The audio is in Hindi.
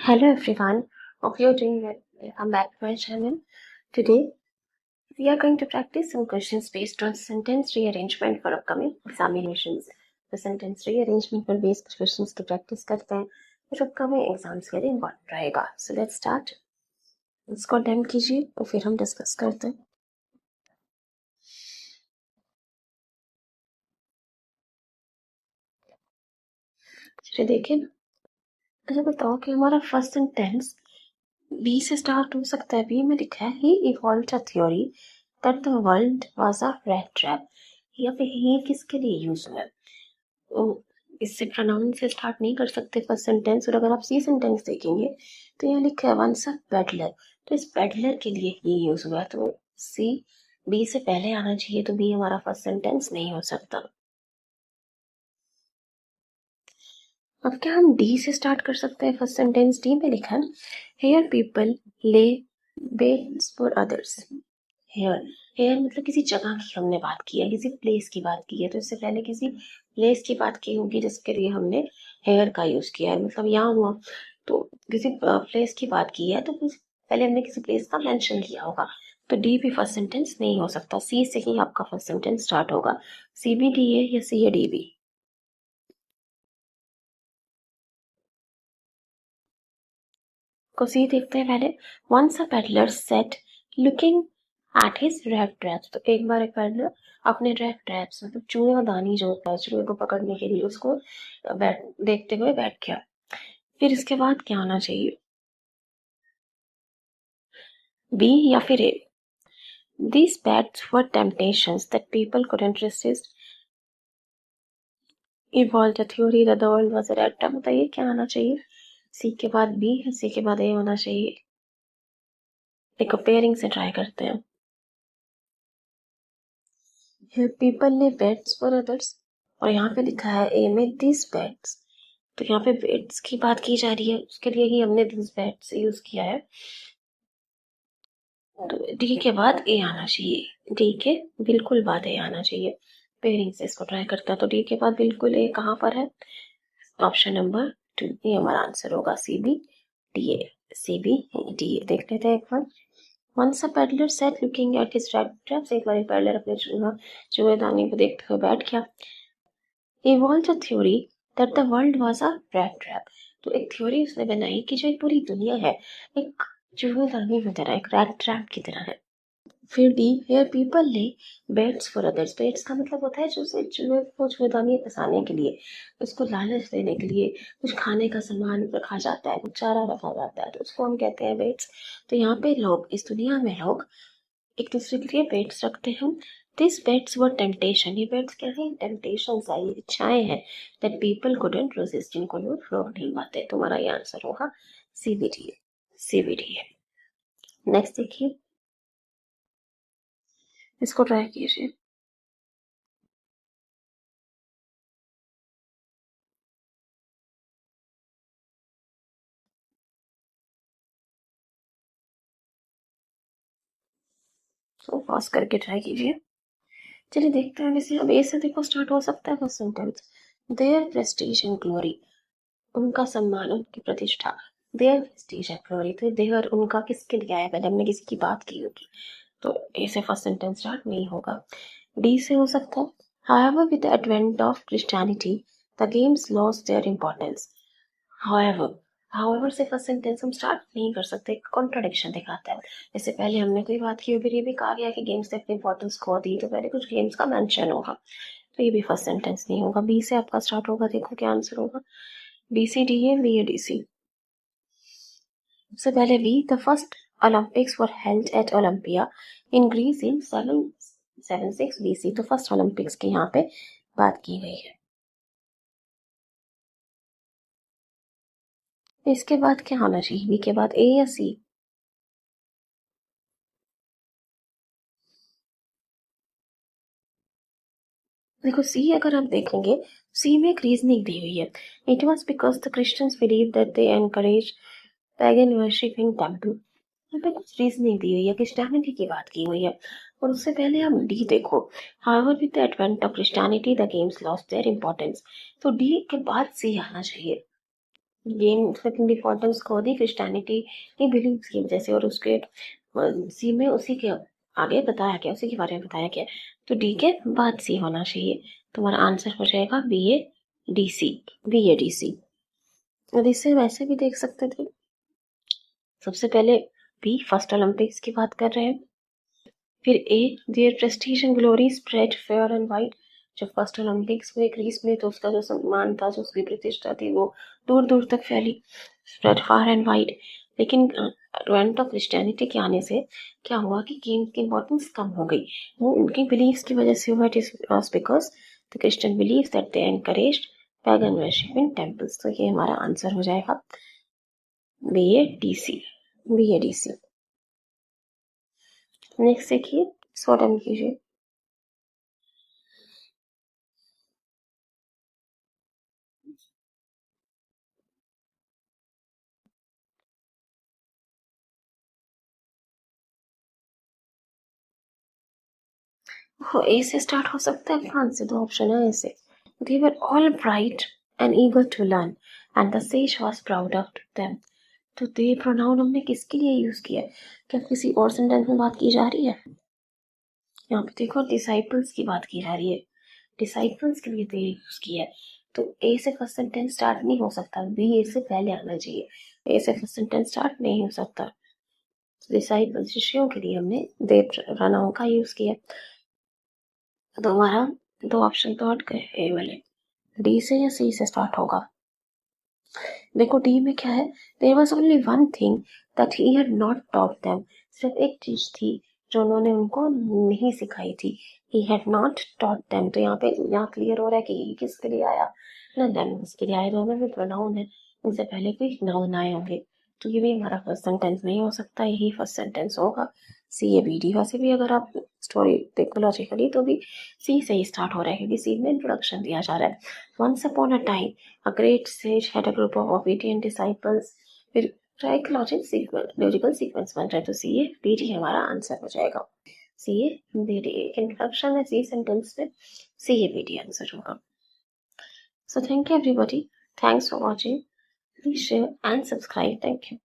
Hello everyone, hope you're doing well. Welcome back to my channel. Today we are going to practice some questions based on sentence rearrangement for upcoming examinations. तो sentence rearrangement पर based questions की practice करते हैं जो upcoming exams के लिए important रहेगा. So let's start. इसको attempt कीजिए तो फिर हम discuss करते हैं. चलिए देखिए. अच्छा बताओ कि हमारा फर्स्ट सेंटेंस बी से स्टार्ट हो सकता है. बी में लिखा है he evolved a theory that the world was a rat trap. या फिर ही किसके लिए यूज हुआ है? तो इससे प्रोनाउन से स्टार्ट नहीं कर सकते फर्स्ट सेंटेंस. और अगर आप सी सेंटेंस देखेंगे तो यहाँ लिखा है वंस अ पेडलर. तो इस पेडलर के लिए ही यूज हुआ है. तो सी बी से पहले आना चाहिए. तो बी हमारा फर्स्ट सेंटेंस नहीं हो सकता. अब क्या हम डी से स्टार्ट कर सकते हैं? फर्स्ट सेंटेंस डी में लिखा है here people lay beds for others. Here here मतलब किसी जगह की हमने बात की है, किसी प्लेस की बात की है. तो इससे पहले किसी प्लेस की बात की होगी जिसके लिए हमने हेयर का यूज किया है. मतलब यहाँ हुआ तो किसी प्लेस की बात की है तो पहले हमने किसी प्लेस का मेंशन किया होगा. तो डी भी फर्स्ट सेंटेंस नहीं हो सकता. सी से ही आपका फर्स्ट सेंटेंस स्टार्ट होगा. सी बी डी है या सी या डी बी? को सी देखते हैं पहले. Once a pedlar sat looking at his rat traps. तो एक बार एक पेडलर अपने रैट ट्रैप्स मतलब चूहेदानी जो होता है चूहे को पकड़ने के लिए उसको देखते हुए बैठ गया. फिर इसके बाद क्या आना चाहिए? बी या फिर ए. These bets were temptations that people couldn't resist. Evolved a theory that the world was a rat trap. बताइए क्या आना चाहिए? सी के बाद बी है, सी के बाद ए होना चाहिए. एक पेयरिंग से ट्राई करते हैं. पीपल ने बेट्स फॉर अदर्स और यहाँ पे लिखा है ए में दिस बेट्स. तो यहाँ पे बेट्स की बात की जा रही है, उसके लिए ही हमने दिस बेट्स यूज किया है. तो डी के बाद ए आना चाहिए. डी के बिल्कुल बाद ए आना चाहिए. पेयरिंग से इसको ट्राई करता है. तो डी के बाद बिल्कुल ए कहाँ पर है? Option number 2. ये हमारा आंसर होगा. C B D A. C B D A देख लेते हैं एक बार. Once a peddler sat looking at his rat traps. एक बार पेडलर अपने चूहेदानी को देखते हुए बैठ गया. Evolved a theory that the world was a rat trap. तो एक थ्योरी उसने बनाई कि जो पूरी दुनिया है एक चूहेदानी की तरह, एक रैट ट्रैप की तरह है. फिर डी हेयर पीपल ले बेट्स फॉर अदर्स. बेट्स का मतलब होता है जो चूहे को चूहेदानी में फंसाने के लिए, उसको लालच देने के लिए कुछ खाने का सामान रखा जाता है, कुछ चारा रखा जाता है, तो उसको हम कहते हैं बेट्स. तो यहाँ पे लोग, इस दुनिया में लोग एक दूसरे के लिए बेट्स रखते हैं. This bets were temptation. ये बेट्स क्या है? टेम्पटेशंस है, ये इच्छाएं हैं दैट पीपल कुडंट रेजिस्ट, जिनको लोग रोक नहीं पाते. तुम्हारा ये आंसर होगा सीबीडी. सीबीडी है. नेक्स्ट देखिए, इसको ट्राई कीजिए. तो पॉज करके ट्राई कीजिए. चलिए देखते हैं. वैसे अब ए से देखो स्टार्ट हो सकता है first sentence. Their prestige and glory. उनका सम्मान, उनकी प्रतिष्ठा. Their prestige and glory. तो देयर उनका किसके लिए आया? पहले हमने किसी की बात की होगी. तो ए से फर्स्ट सेंटेंस स्टार्ट नहीं होगा. डी से हो सकता है. However, with the advent of Christianity, the games lost their importance. However, however से फर्स्ट सेंटेंस हम स्टार्ट नहीं कर सकते. कॉन्ट्राडिक्शन दिखाता है. इससे पहले हमने कोई बात की, फिर ये भी कहा गया कि गेम्स ने अपनी इंपॉर्टेंस खो दी, तो पहले कुछ गेम्स का मेंशन होगा. तो ये भी फर्स्ट सेंटेंस नहीं होगा. बी से आपका स्टार्ट होगा. देखो क्या आंसर होगा. बी सी डी है, बी ए डी सी. सबसे पहले B. The first Olympics were held at Olympia in Greece in 776 BC. तो फर्स्ट ओलंपिक्स की यहाँ पे बात की गई है. इसके बाद क्या होना चाहिए? बी के बाद ए या सी? देखो सी अगर आप देखेंगे, सी में एक रीजनिंग दी हुई है. It was because the Christians believe that they encourage pagan worship in temple. यहाँ पे कुछ रीजनिंग दी हुई है, क्रिश्चियनिटी की बात की हुई है. और उससे पहले हम डी देखो. However with the advent of Christianity the games lost their importance. तो डी के बाद सी आना चाहिए. गेन सेकंड इम्पोर्टेंस को दी क्रिश्चियनिटी की बिलीव्स की वजह से, और उसके सी में उसी के आगे बताया गया, उसी के बारे में बताया गया, तो डी के बाद सी होना चाहिए। तुम्हारा आंसर हो जाएगा B A D C, B A D C. और इससे वैसे भी देख सकते थे, सबसे पहले बी फर्स्ट ओलंपिक्स की बात कर रहे हैं, फिर a their prestige and glory spread far and wide, जब फर्स्ट ओलंपिक्स हुए ग्रीस में तो उसका जो सम्मान था, जो उसकी प्रतिष्ठा थी, वो दूर दूर तक फैली, स्प्रेड फार एंड वाइड। लेकिन एडवेंट ऑफ क्रिश्चियनिटी के आने से क्या हुआ कि गेम्स की इंपॉर्टेंस कम हो गई, वो उनकी बिलीव्स की वजह से हुआ। It is because the Christian believes that they encouraged pagan worship in temples. तो ये हमारा आंसर हो जाएगा B A D C, B A D C. Next देखिए, इसको डन कीजिए। हो ए से स्टार्ट हो सकता है, कौन से दो ऑप्शन है ऐसे। They were all bright and eager to learn and the sage was proud of them. तो दे प्रोनाउन हमने किसके लिए यूज किया है? क्या किसी और सेंटेंस में बात की जा रही है? यहाँ पे देखो डिसाइपल्स की बात की जा रही है, डिसाइपल्स के लिए दे यूज किया है। तो ए से फर्स्ट सेंटेंस स्टार्ट नहीं हो सकता, बी ए से पहले आना चाहिए। ए से फर्स्ट सेंटेंस स्टार्ट नहीं हो सकता। डिसाइपल शिष्यों के लिए हमने दे प्रोनाउन का यूज किया। तो हमारा दो ऑप्शन तो हट गए, ए वाले। डी से या सी से स्टार्ट होगा? देखो डी में क्या है, there was only one thing that he had not taught them. सिर्फ एक चीज थी जो उन्होंने उनको नहीं सिखाई थी, ही हैड नॉट टॉट देम। तो यहाँ पे यहाँ क्लियर हो रहा है कि ये किसके लिए आया, ना देम किसके लिए आया, दोनों में प्रोनाउन है, उनसे पहले कोई नाउन आए होंगे। तो ये भी हमारा फर्स्ट सेंटेंस नहीं हो सकता, यही फर्स्ट सेंटेंस होगा, सी ए बी डी। वैसे भी अगर आप स्टोरी देखो लॉजिकली तो भी सी से ही स्टार्ट हो रहा है, क्योंकि सी में इंट्रोडक्शन दिया जा रहा है। Once upon a time a great sage had a group of obedient disciples। फिर ट्राइक लॉजिकल सीक्वेंस बन रहा है, तो सी ए बी डी हमारा आंसर हो जाएगा। सी ए बी डी इंट्रोडक्शन है सी सेंटेंस में, सी ए बी डी आंसर होगा। So thank you everybody. Thanks for watching. Please share and subscribe. Thank you.